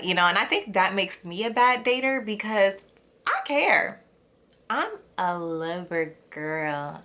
you know, and I think that makes me a bad dater because I care. I'm a lover girl.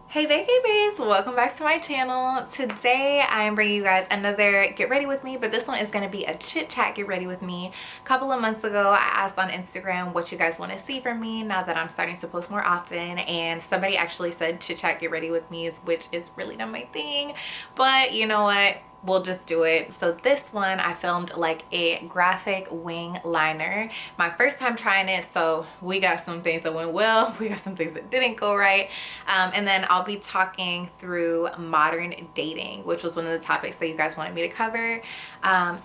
Hey vacay baes, welcome back to my channel. Today I am bringing you guys another get ready with me, but this one is going to be a chit chat get ready with me. A couple of months ago I asked on Instagram what you guys want to see from me now that I'm starting to post more often, and somebody actually said chit chat get ready with me, which is really not my thing, but you know what, we'll just do it. So this one I filmed like a graphic wing liner, my first time trying it, so we got some things that went well, we got some things that didn't go right, and then I'll be talking through modern dating, which was one of the topics that you guys wanted me to cover.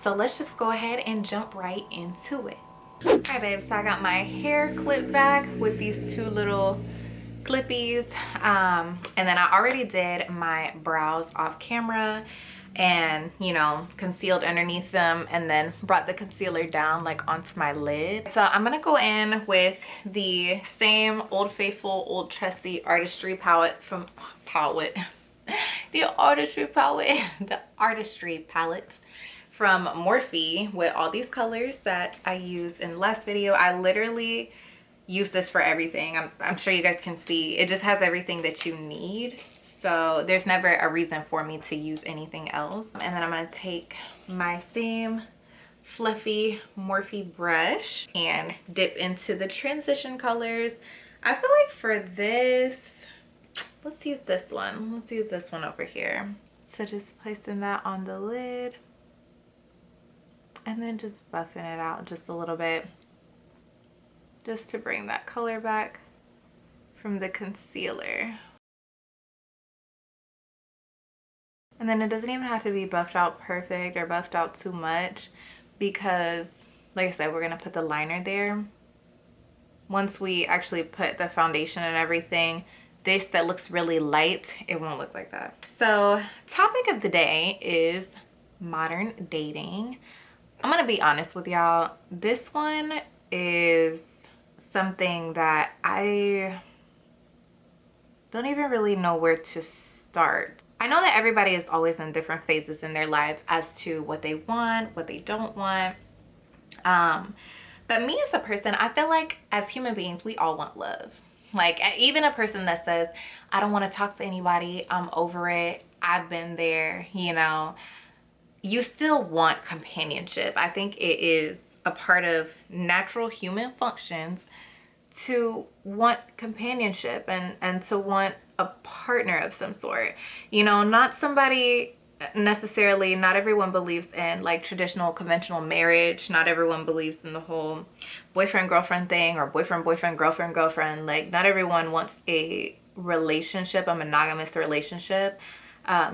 So let's just go ahead and jump right into it. All right babe, so I got my hair clipped back with these two little clippies, and then I already did my brows off camera and, you know, concealed underneath them, and then brought the concealer down like onto my lid. So I'm gonna go in with the same Old Faithful Old Trusty Artistry palette from the Artistry palette from Morphe, with all these colors that I used in the last video. I literally use this for everything. I'm sure you guys can see it just has everything that you need, so there's never a reason for me to use anything else. And then I'm going to take my same fluffy Morphe brush and dip into the transition colors. I feel like for this, let's use this one. Let's use this one over here. So just placing that on the lid and then just buffing it out just a little bit, just to bring that color back from the concealer. And then it doesn't even have to be buffed out perfect or buffed out too much, because like I said, we're gonna put the liner there. Once we actually put the foundation and everything, this that looks really light, it won't look like that. So topic of the day is modern dating. I'm gonna be honest with y'all, this one is something that I don't even really know where to start. I know that everybody is always in different phases in their life as to what they want, what they don't want. But me as a person, I feel like as human beings, we all want love. Like even a person that says, I don't want to talk to anybody, I'm over it, I've been there, you know, you still want companionship. I think it is a part of natural human functions to want companionship and to want a partner of some sort, you know, not somebody necessarily. Not everyone believes in like traditional conventional marriage. Not everyone believes in the whole boyfriend girlfriend thing, or boyfriend boyfriend girlfriend girlfriend. Like not everyone wants a relationship, a monogamous relationship.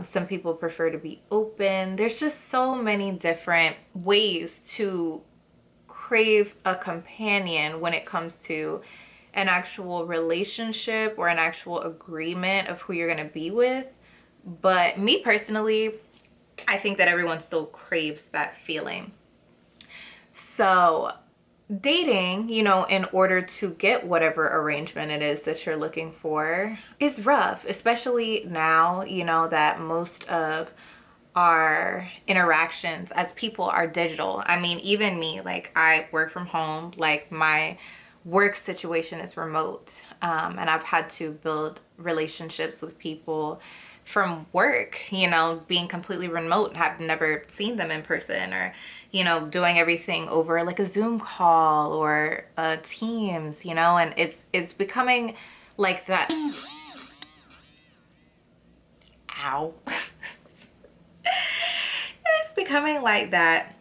Some people prefer to be open. There's just so many different ways to crave a companion when it comes to an actual relationship or an actual agreement of who you're going to be with. But me personally, I think that everyone still craves that feeling. So dating, you know, in order to get whatever arrangement it is that you're looking for is rough, especially now, you know, that most of our interactions as people are digital. I mean, even me, like I work from home, like my work situation is remote, and I've had to build relationships with people from work, you know, being completely remote and have never seen them in person, or you know, doing everything over like a Zoom call or Teams, you know, and it's becoming like that. Ow. It's becoming like that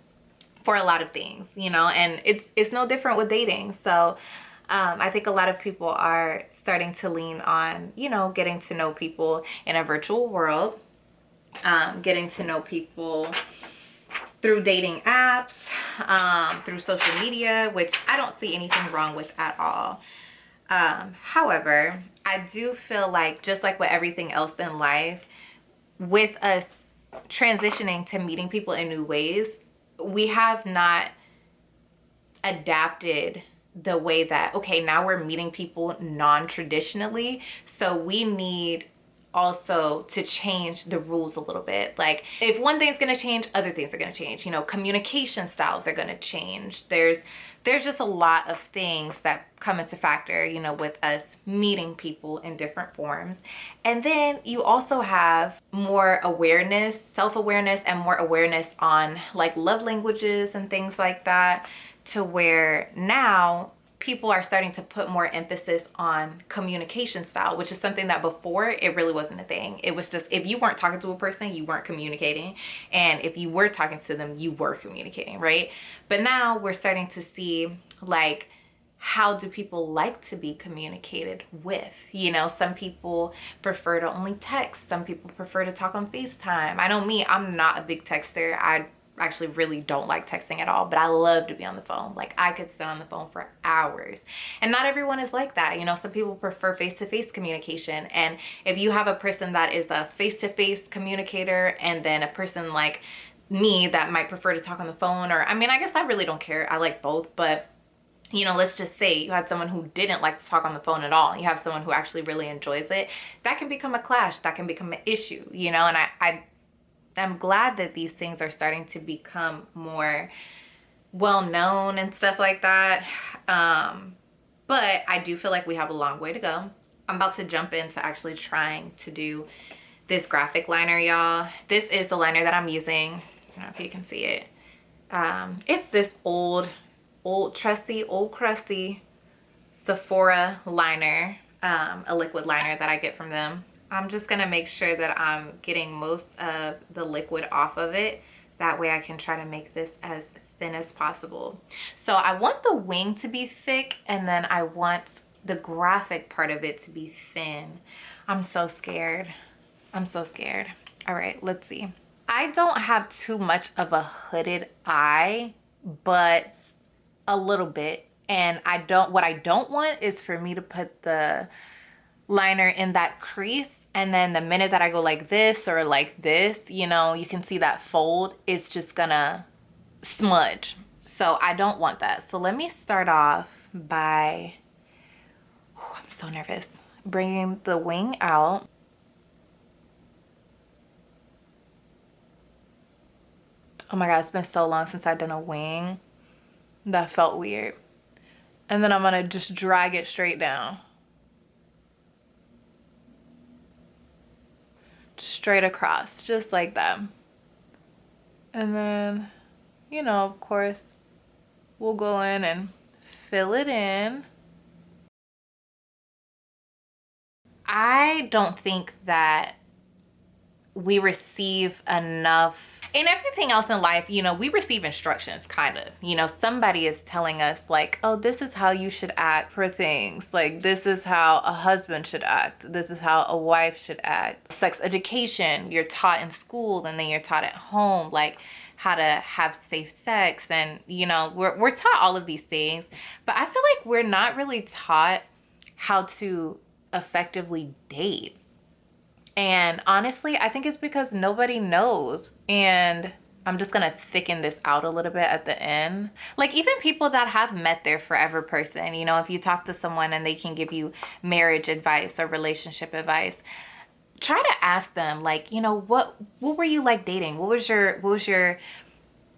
for a lot of things, you know, and it's no different with dating. So I think a lot of people are starting to lean on, you know, getting to know people in a virtual world, getting to know people through dating apps, through social media, which I don't see anything wrong with at all. However, I do feel like, just like with everything else in life, with us transitioning to meeting people in new ways, we have not adapted the way that, okay, now we're meeting people non-traditionally, so we need also to change the rules a little bit. Like, if one thing's going to change, other things are going to change. You know, communication styles are going to change. There's just a lot of things that come into factor, you know, with us meeting people in different forms. And then you also have more awareness, self-awareness, and more awareness on like love languages and things like that, to where now people are starting to put more emphasis on communication style, which is something that before it really wasn't a thing. It was just, if you weren't talking to a person, you weren't communicating. And if you were talking to them, you were communicating, right? But now we're starting to see, like, how do people like to be communicated with? You know, some people prefer to only text. Some people prefer to talk on FaceTime. I know me, I'm not a big texter. I actually really don't like texting at all, but I love to be on the phone. Like, I could sit on the phone for hours. And not everyone is like that. You know, some people prefer face-to-face communication. And if you have a person that is a face-to-face communicator, and then a person like me that might prefer to talk on the phone, or, I mean, I guess I really don't care. I like both, but you know, let's just say you had someone who didn't like to talk on the phone at all. You have someone who actually really enjoys it. That can become a clash. That can become an issue, you know, and I'm glad that these things are starting to become more well known and stuff like that. But I do feel like we have a long way to go. I'm about to jump into actually trying to do this graphic liner, y'all. This is the liner that I'm using. I don't know if you can see it. It's this old crusty Sephora liner, a liquid liner that I get from them. I'm just gonna make sure that I'm getting most of the liquid off of it. That way I can try to make this as thin as possible. So I want the wing to be thick, and then I want the graphic part of it to be thin. I'm so scared. I'm so scared. All right, let's see. I don't have too much of a hooded eye, but a little bit. And what I don't want is for me to put the liner in that crease, and then the minute that I go like this or like this, you know, you can see that fold, it's just gonna smudge. So I don't want that. So let me start off by, I'm so nervous, bringing the wing out. Oh my God, it's been so long since I've done a wing. That felt weird. And then I'm gonna just drag it straight down. Straight across, just like that. And then, you know, of course, we'll go in and fill it in. I don't think that we receive enough. In everything else in life, you know, we receive instructions, kind of. You know, somebody is telling us like, oh, this is how you should act for things. Like, this is how a husband should act. This is how a wife should act. Sex education, you're taught in school, and then you're taught at home, like how to have safe sex. And, you know, we're taught all of these things. But I feel like we're not really taught how to effectively date. And honestly, I think it's because nobody knows. And I'm just gonna thicken this out a little bit at the end. Like, even people that have met their forever person, you know, if you talk to someone and they can give you marriage advice or relationship advice, try to ask them, like, you know, what were you like dating? What was your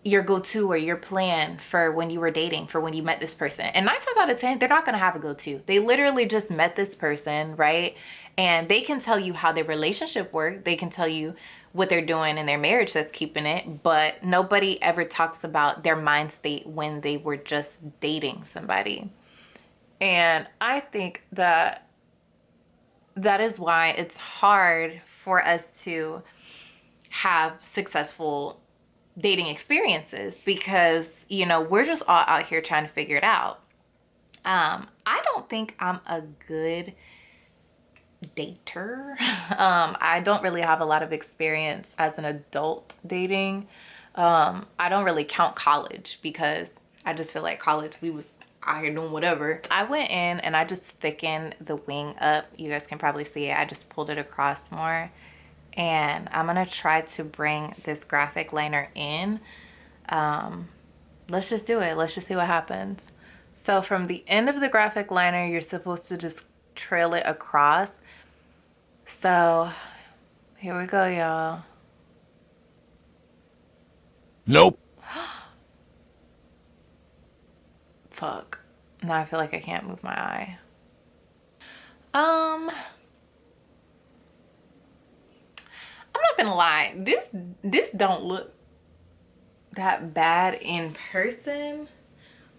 go-to or your plan for when you were dating, for when you met this person? And 9 times out of 10, they're not gonna have a go-to. They literally just met this person, right? And they can tell you how their relationship worked. They can tell you what they're doing in their marriage that's keeping it, but nobody ever talks about their mind state when they were just dating somebody. And I think that that is why it's hard for us to have successful dating experiences, because, you know, we're just all out here trying to figure it out. I don't think I'm a good dater. I don't really have a lot of experience as an adult dating. I don't really count college, because I just feel like college, we was out here doing whatever. I went in and I just thickened the wing up. You guys can probably see it. I just pulled it across more. And I'm gonna try to bring this graphic liner in. Let's just do it. Let's just see what happens. So from the end of the graphic liner, you're supposed to just trail it across. So here we go, y'all. Nope. Fuck. Now I feel like I can't move my eye. I'm not gonna lie. This don't look that bad in person,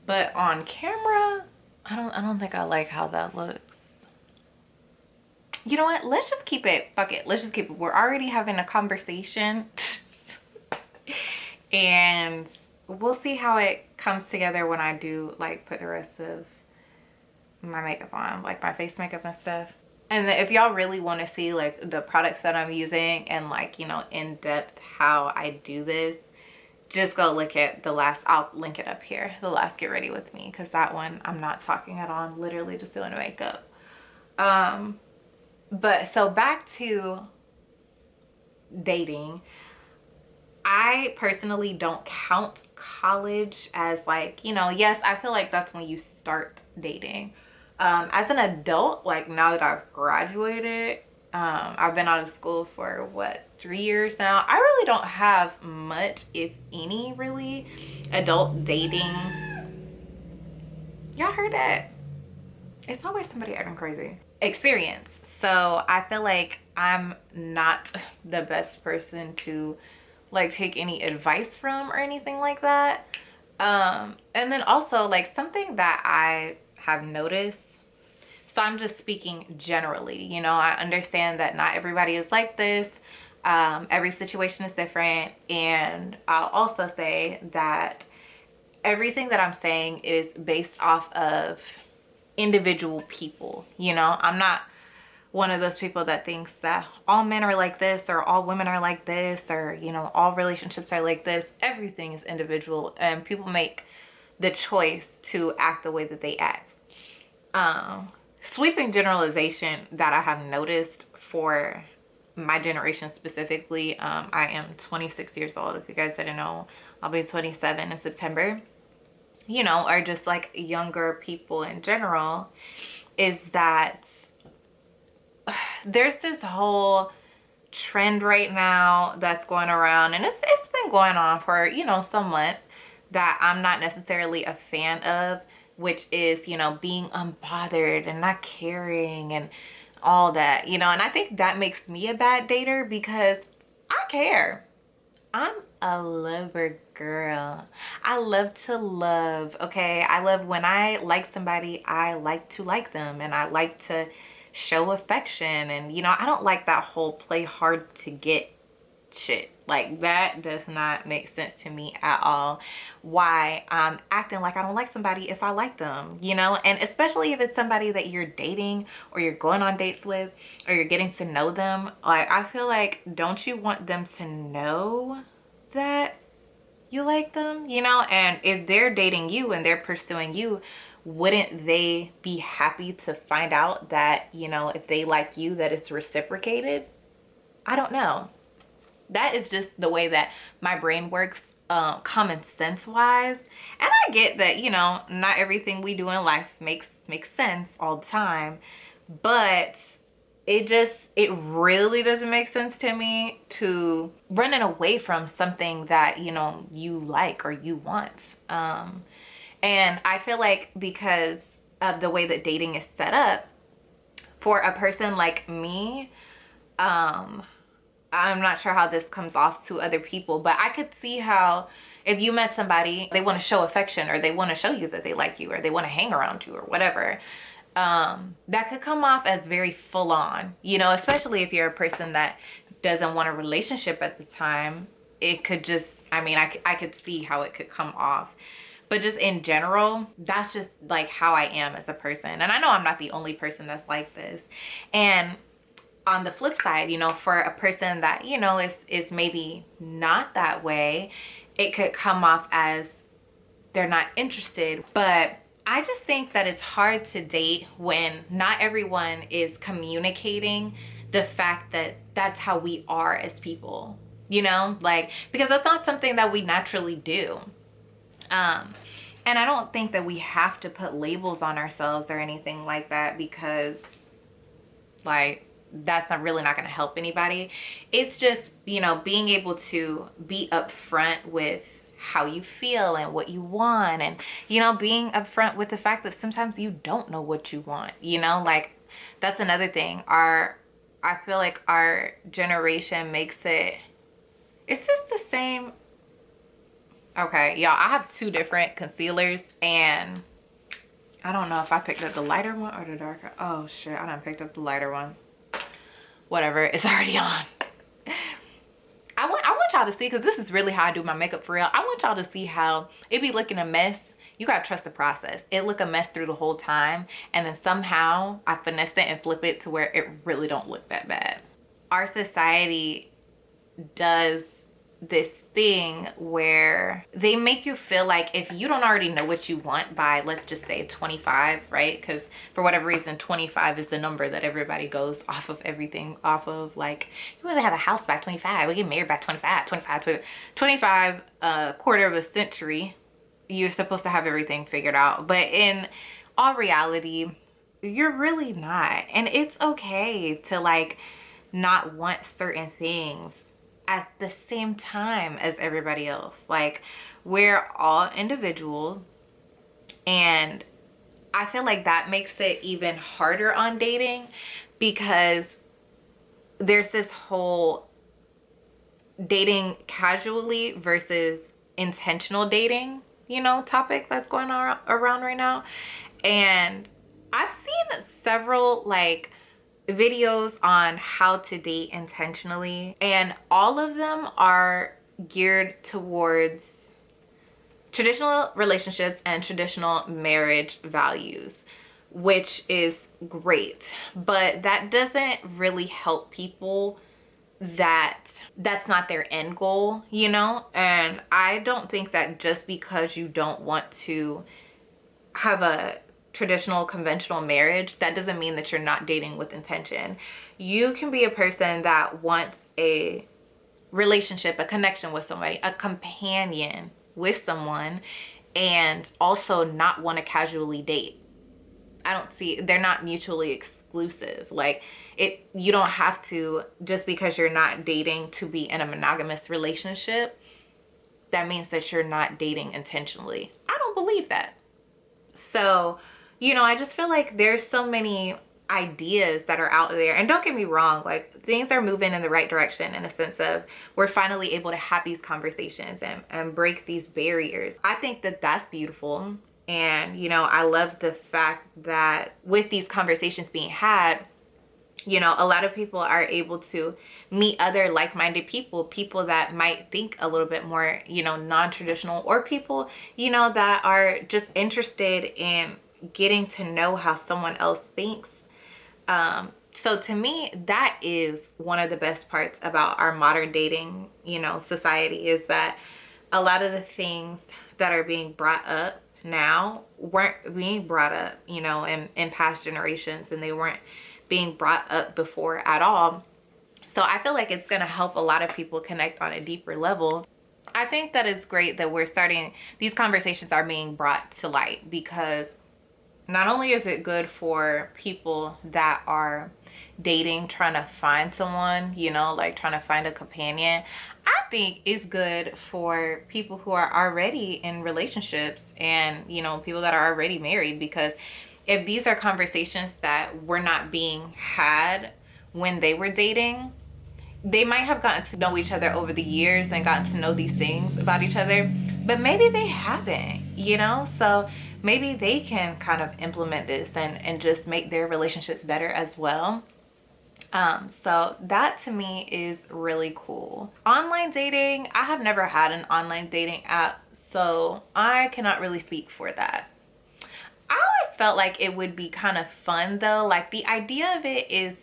but on camera, I don't think I like how that looks. You know what? Let's just keep it. Fuck it. Let's just keep it. We're already having a conversation. And we'll see how it comes together when I do like put the rest of my makeup on, like my face makeup and stuff. And then if y'all really want to see like the products that I'm using and like, you know, in depth how I do this, just go look at the last, I'll link it up here, the last Get Ready With Me, because that one I'm not talking at all. I'm literally just doing makeup. But so back to dating. I personally don't count college as like, you know, yes, I feel like that's when you start dating. As an adult, like now that I've graduated, I've been out of school for what, 3 years now. I really don't have much, if any, really adult dating. Y'all heard that? It's always somebody acting crazy. Experience. So I feel like I'm not the best person to like take any advice from or anything like that. And then also like something that I have noticed, so I'm just speaking generally, you know, I understand that not everybody is like this. Every situation is different. And I'll also say that everything that I'm saying is based off of individual people. You know, I'm not one of those people that thinks that all men are like this or all women are like this or, you know, all relationships are like this. Everything is individual and people make the choice to act the way that they act. Sweeping generalization that I have noticed for my generation specifically, I am 26 years old. If you guys didn't know, I'll be 27 in September. You know, or just like younger people in general, is that there's this whole trend right now that's going around, and it's been going on for, you know, some months, that I'm not necessarily a fan of, which is, you know, being unbothered and not caring and all that, you know. And I think that makes me a bad dater because I care. I'm a lover girl. I love to love, okay? I love when I like somebody, I like to like them and I like to show affection. And, you know, I don't like that whole play hard to get shit. Like, that does not make sense to me at all. Why I'm acting like I don't like somebody if I like them, you know? And especially if it's somebody that you're dating or you're going on dates with or you're getting to know them. Like, I feel like, don't you want them to know that you like them, you know? And if they're dating you and they're pursuing you, wouldn't they be happy to find out that, you know, if they like you, that it's reciprocated? I don't know. That is just the way that my brain works, common sense wise. And I get that, you know, not everything we do in life makes sense all the time, but it really doesn't make sense to me to running away from something that, you know, you like or you want. And I feel like because of the way that dating is set up, for a person like me, I'm not sure how this comes off to other people, but I could see how if you met somebody, they want to show affection or they want to show you that they like you or they want to hang around you or whatever, that could come off as very full on, you know, especially if you're a person that doesn't want a relationship at the time. It could just, I mean, I could see how it could come off. But just in general, that's just like how I am as a person. And I know I'm not the only person that's like this. And on the flip side, you know, for a person that, you know, is maybe not that way, it could come off as they're not interested. But I just think that it's hard to date when not everyone is communicating the fact that that's how we are as people, you know, like, because that's not something that we naturally do. And I don't think that we have to put labels on ourselves or anything like that, because like that's not really not going to help anybody. It's just, you know, being able to be upfront with how you feel and what you want, and, you know, being upfront with the fact that sometimes you don't know what you want, you know, like that's another thing. I feel like our generation makes it, is this the same? Okay, y'all, I have two different concealers, and I don't know if I picked up the lighter one or the darker. Oh shit, I done picked up the lighter one. Whatever, it's already on. I want y'all to see, because this is really how I do my makeup for real. I want y'all to see how it be looking a mess. You gotta trust the process. It look a mess through the whole time, and then somehow I finesse it and flip it to where it really don't look that bad. Our society does this thing where they make you feel like if you don't already know what you want by, let's just say 25, right? Because for whatever reason 25 is the number that everybody goes off of everything off of. Like, you want to have a house by 25, we get married by 25, a quarter of a century, you're supposed to have everything figured out. But in all reality, you're really not. And it's okay to like not want certain things at the same time as everybody else. Like, we're all individuals, and I feel like that makes it even harder on dating, because there's this whole dating casually versus intentional dating, you know, topic that's going on around right now. And I've seen several like videos on how to date intentionally, and all of them are geared towards traditional relationships and traditional marriage values, which is great, but that doesn't really help people that's not their end goal, you know. And I don't think that just because you don't want to have a traditional conventional marriage, that doesn't mean that you're not dating with intention. You can be a person that wants a relationship, a connection with somebody, a companion with someone, and also not want to casually date. I don't see, they're not mutually exclusive. Like, you don't have to, just because you're not dating to be in a monogamous relationship, that means that you're not dating intentionally. I don't believe that. So, you know, I just feel like there's so many ideas that are out there, and don't get me wrong, like things are moving in the right direction in a sense of we're finally able to have these conversations and break these barriers. I think that that's beautiful. And, you know, I love the fact that with these conversations being had, you know, a lot of people are able to meet other like-minded people, people that might think a little bit more, you know, non-traditional, or people, you know, that are just interested in getting to know how someone else thinks. So to me, that is one of the best parts about our modern dating, you know, society, is that a lot of the things that are being brought up now weren't being brought up, you know, in past generations, and they weren't being brought up before at all. So I feel like it's going to help a lot of people connect on a deeper level. I think that it's great that we're starting, these conversations are being brought to light, because not only is it good for people that are dating, trying to find someone, you know, like trying to find a companion, I think it's good for people who are already in relationships, and, you know, people that are already married, because if these are conversations that were not being had when they were dating, they might have gotten to know each other over the years and gotten to know these things about each other, but maybe they haven't, you know. So maybe they can kind of implement this and just make their relationships better as well. So that to me is really cool. Online dating, I have never had an online dating app, so I cannot really speak for that. I always felt like it would be kind of fun though. Like, the idea of it is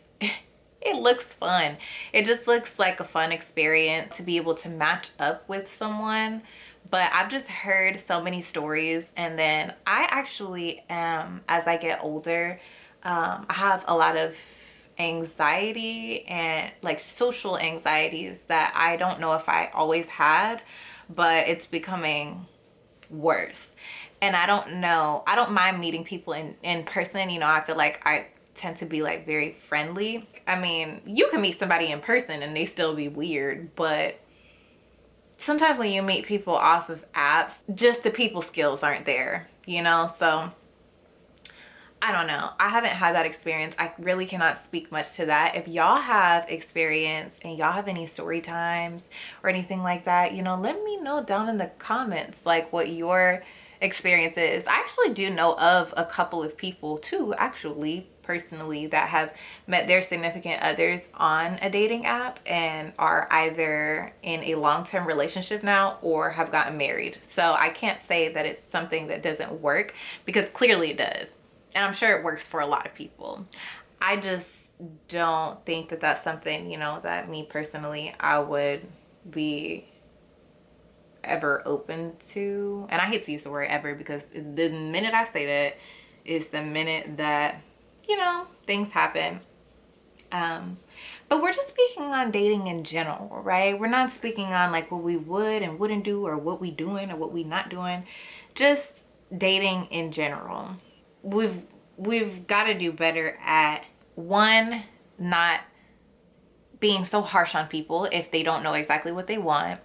it looks fun. It just looks like a fun experience to be able to match up with someone. But I've just heard so many stories, and then I actually am, as I get older, I have a lot of anxiety and like social anxieties that I don't know if I always had, but it's becoming worse. And I don't know, I don't mind meeting people in person. You know, I feel like I tend to be like very friendly. I mean, you can meet somebody in person and they still be weird, but sometimes when you meet people off of apps, just the people skills aren't there, you know? So I don't know. I haven't had that experience. I really cannot speak much to that. If y'all have experience and y'all have any story times or anything like that, you know, let me know down in the comments like what your experience is. I actually do know of a couple of people too, actually, personally, that have met their significant others on a dating app and are either in a long-term relationship now or have gotten married. So I can't say that it's something that doesn't work, because clearly it does. And I'm sure it works for a lot of people. I just don't think that that's something, you know, that me personally, I would be ever open to. And I hate to use the word ever, because the minute I say that is the minute that, you know, things happen. But we're just speaking on dating in general, right? We're not speaking on like what we would and wouldn't do, or what we doing or what we not doing. Just dating in general. We've got to do better at, one, not being so harsh on people if they don't know exactly what they want,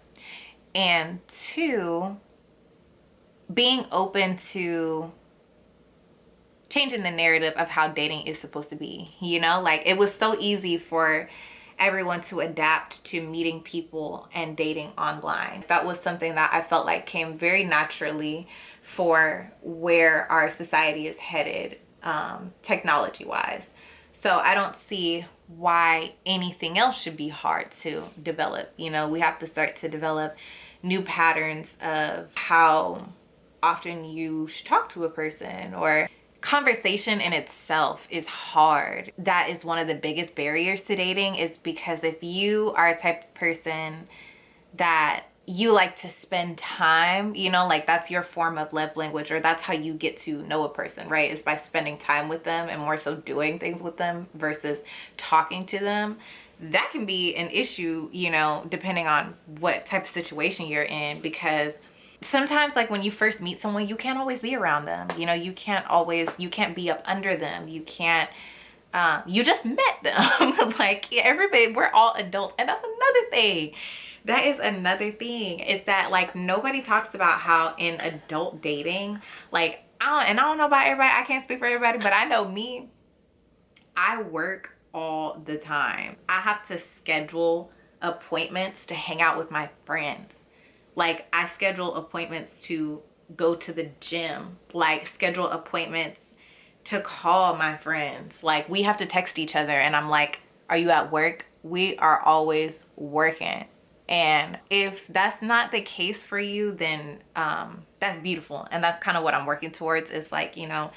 and two, being open to changing the narrative of how dating is supposed to be. You know, like it was so easy for everyone to adapt to meeting people and dating online. That was something that I felt like came very naturally for where our society is headed, technology wise. So I don't see why anything else should be hard to develop. You know, we have to start to develop new patterns of how often you should talk to a person, or conversation in itself is hard. That is one of the biggest barriers to dating, is because if you are a type of person that you like to spend time, you know, like that's your form of love language, or that's how you get to know a person, right? Is by spending time with them and more so doing things with them versus talking to them. That can be an issue, you know, depending on what type of situation you're in, because sometimes like when you first meet someone, you can't always be around them. You know, you can't be up under them. You can't, you just met them. Like everybody, we're all adults. And that's another thing. That is another thing, is that like nobody talks about how in adult dating, like, I don't know about everybody. I can't speak for everybody, but I know me, I work all the time. I have to schedule appointments to hang out with my friends. Like I schedule appointments to go to the gym, like schedule appointments to call my friends. Like we have to text each other and I'm like, are you at work? We are always working. And if that's not the case for you, then that's beautiful. And that's kind of what I'm working towards, is like, you know,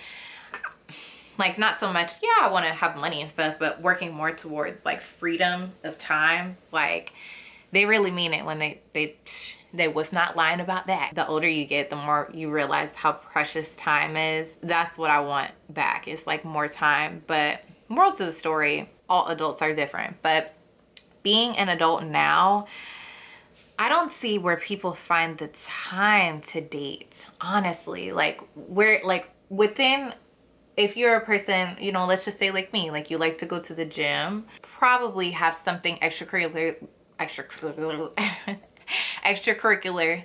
like not so much, yeah, I want to have money and stuff, but working more towards like freedom of time. Like they really mean it when they was not lying about that. The older you get, the more you realize how precious time is. That's what I want back. It's like more time. But moral to the story, all adults are different. But being an adult now, I don't see where people find the time to date, honestly. Like where, like within, if you're a person, you know, let's just say like me, like you like to go to the gym, probably have something extracurricular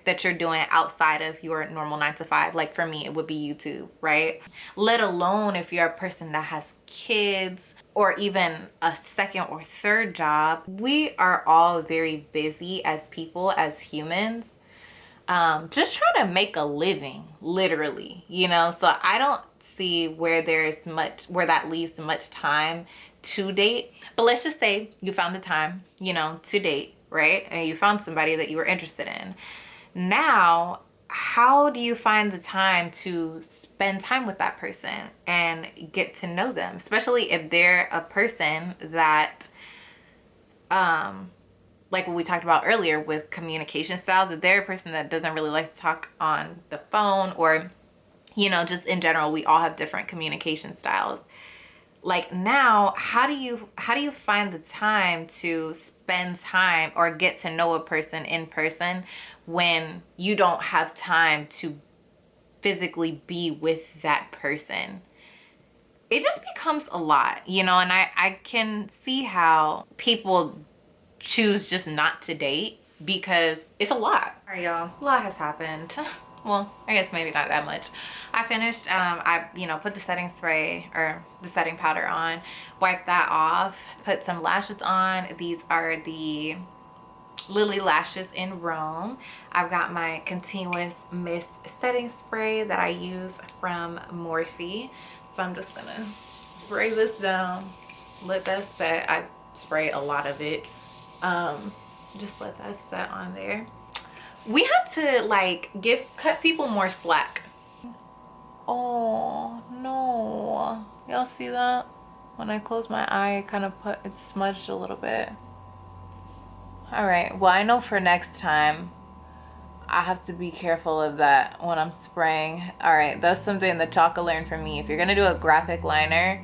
that you're doing outside of your normal 9 to 5. Like for me, it would be YouTube, right? Let alone if you're a person that has kids or even a second or third job. We are all very busy as people, as humans, just trying to make a living, literally, you know? So I don't see where that leaves much time to date. But let's just say you found the time, you know, to date, right? And you found somebody that you were interested in. Now, how do you find the time to spend time with that person and get to know them? Especially if they're a person that, like what we talked about earlier with communication styles, if they're a person that doesn't really like to talk on the phone, or, you know, just in general, we all have different communication styles. Like now, how do you find the time to spend time or get to know a person in person when you don't have time to physically be with that person, it just becomes a lot, you know. And I can see how people choose just not to date because it's a lot. All right, y'all, a lot has happened. Well, I guess maybe not that much. I finished, I, you know, put the setting spray or the setting powder on, wiped that off, put some lashes on. These are the Lily Lashes in Rome. I've got my continuous mist setting spray that I use from Morphe. So I'm just gonna spray this down, let that set. I spray a lot of it. Just let that set on there. We have to like cut people more slack. Oh no, y'all see that? When I close my eye, it smudged a little bit. All right, well, I know for next time I have to be careful of that when I'm spraying. All right, that's something that Chaka learned from me. If you're gonna do a graphic liner,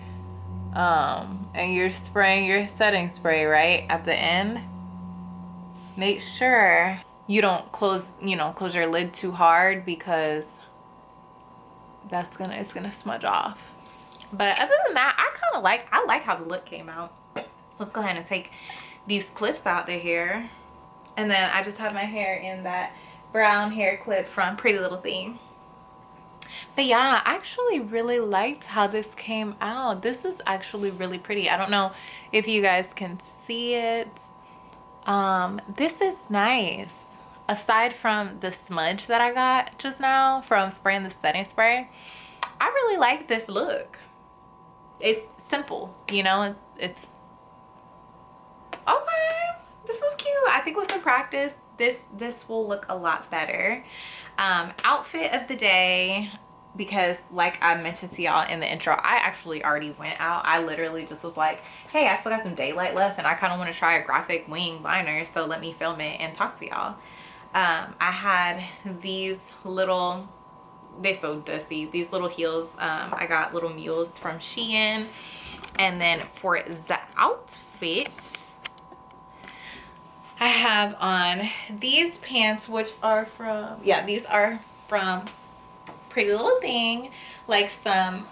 and you're spraying your setting spray right at the end, make sure you don't close your lid too hard, because it's gonna smudge off. But other than that, I like how the look came out. Let's go ahead and take these clips out of here. And then I just have my hair in that brown hair clip from Pretty Little Thing. But yeah, I actually really liked how this came out. This is actually really pretty. I don't know if you guys can see it. This is nice. Aside from the smudge that I got just now from spraying the setting spray, I really like this look. It's simple, you know. It's okay. This is cute. I think with some practice, this will look a lot better. Outfit of the day, because like I mentioned to y'all in the intro, I actually already went out. I literally just was like, hey, I still got some daylight left and I kind of want to try a graphic wing liner, so let me film it and talk to y'all. I had these little, they're so dusty, these little heels. I got little mules from Shein. And then for the outfit, I have on these pants, which are from, yeah, these are from Pretty Little Thing. Like some,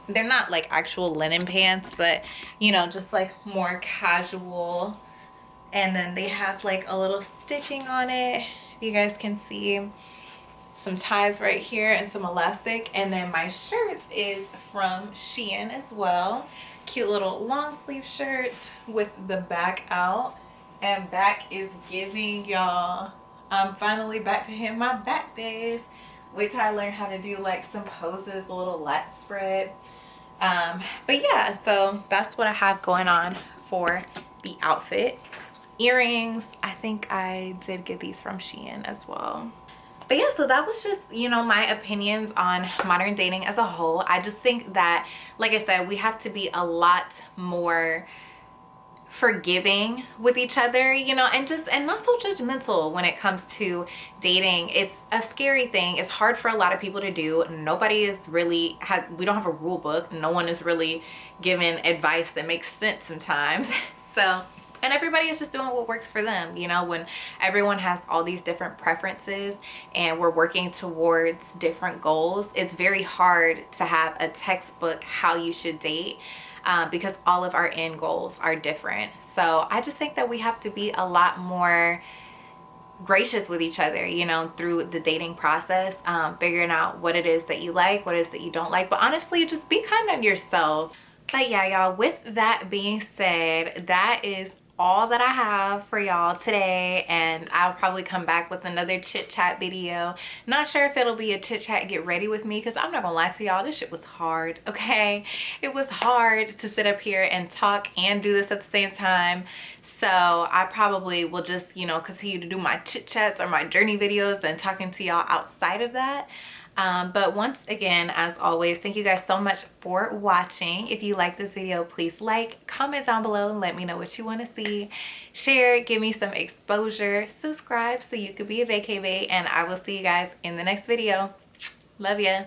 they're not like actual linen pants, but you know, just like more casual. And then they have like a little stitching on it, you guys can see. Some ties right here and some elastic. And then my shirt is from Shein as well. Cute little long sleeve shirt with the back out. And back is giving, y'all. I'm finally back to hitting my back days. Wait till I learn how to do like some poses, a little lat spread. But yeah, so that's what I have going on for the outfit. Earrings, I think I did get these from Shein as well. But yeah, so that was just, you know, my opinions on modern dating as a whole. I just think that, like I said, we have to be a lot more forgiving with each other, you know, and not so judgmental when it comes to dating. It's a scary thing. It's hard for a lot of people to do. Nobody is really, we don't have a rule book. No one is really giving advice that makes sense sometimes. So, and everybody is just doing what works for them, you know. When everyone has all these different preferences and we're working towards different goals, it's very hard to have a textbook how you should date, because all of our end goals are different. So I just think that we have to be a lot more gracious with each other, you know, through the dating process, figuring out what it is that you like, what it is that you don't like. But honestly, just be kind on yourself. But yeah, y'all, with that being said, that is all that I have for y'all today, and I'll probably come back with another chit chat video. Not sure if it'll be a chit chat get ready with me, because I'm not gonna lie to y'all, this shit was hard. Okay, it was hard to sit up here and talk and do this at the same time. So I probably will just, you know, continue to do my chit chats or my journey videos and talking to y'all outside of that. But once again, as always, thank you guys so much for watching. If you like this video, please like, comment down below and let me know what you want to see. Share, give me some exposure, subscribe so you could be a vacay bae, and I will see you guys in the next video. Love ya.